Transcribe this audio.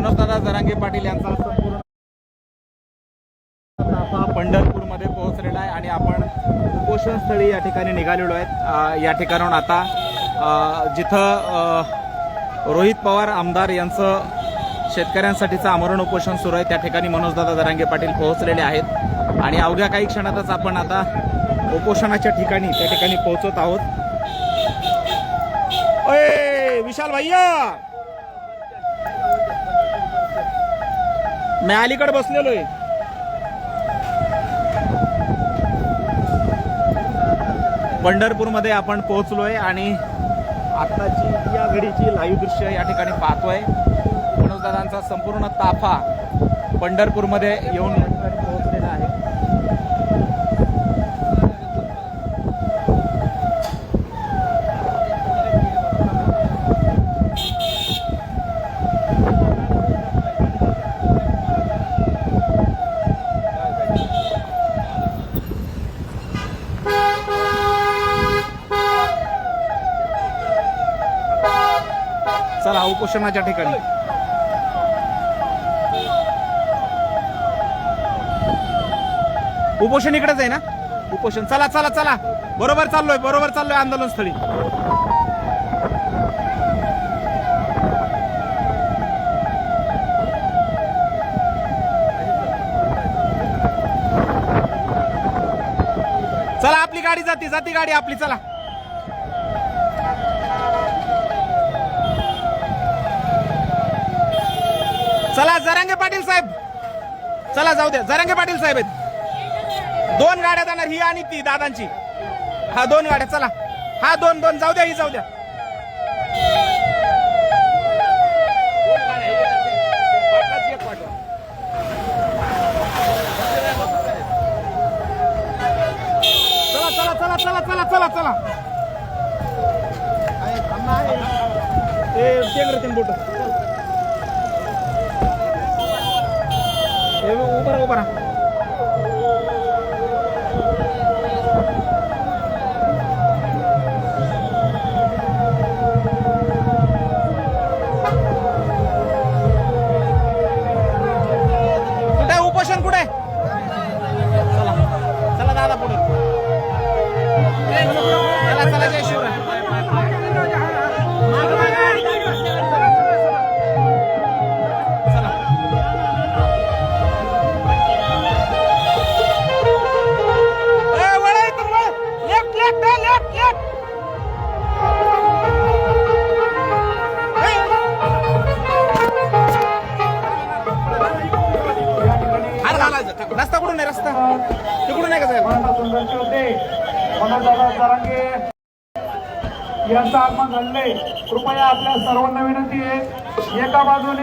मनोजदादा जरांगे पाटील यांचा संपूर्ण ताफा पंढरपूरमध्ये पोहोचलेला आहे आणि आपण उपोषण स्थळी या ठिकाणी निघालेलो आहेत। या ठिकाणाहून आता जिथं रोहित पवार आमदार यांचं शेतकऱ्यांसाठीचं आमरण उपोषण सुरू आहे त्या ठिकाणी मनोजदादा जरांगे पाटील पोहोचलेले आहेत आणि अवघ्या काही क्षणातच आपण आता उपोषणाच्या ठिकाणी त्या ठिकाणी पोहोचत आहोत। ओए विशाल भैया, मी अलीकडे बसलेलो आहे। पंढरपूरमध्ये आपण पोहोचलोय आणि आत्ताची या घडीची लाईव्ह दृश्य या ठिकाणी पाहतोय। मनोजदादांचा संपूर्ण ताफा पंढरपूरमध्ये येऊन या ठिकाणी पोहोचलेला आहे। चला उपोषणाच्या ठिकाणी उपोषण इकडेच आहे ना? उपोषण चला चला चला, बरोबर चाललोय आंदोलन स्थळी। चला आपली गाडी जाती गाडी आपली, चला चला जरांगे पाटील साहेब, चला जाऊ द्या। जरांगे पाटील साहेब आहेत, 2 गाड्या जाणार, ही आणि ती दादांची। हा 2 गाड्या, चला हा 2 जाऊ द्या, ही जाऊ द्या। चला चला चला चला चला चला बोट उभा राहा। कुठे उपोषण कुठे? चला चला दादा पुढे, चला चला, जय शिवराय। रस्ता कुठून आहे? रस्ता तिकडून आहे का साहेब? मनोजदादा जरांगे यांचं आगमन झालंय। कृपया आपल्या सर्वांना विनंती आहे, एका बाजूने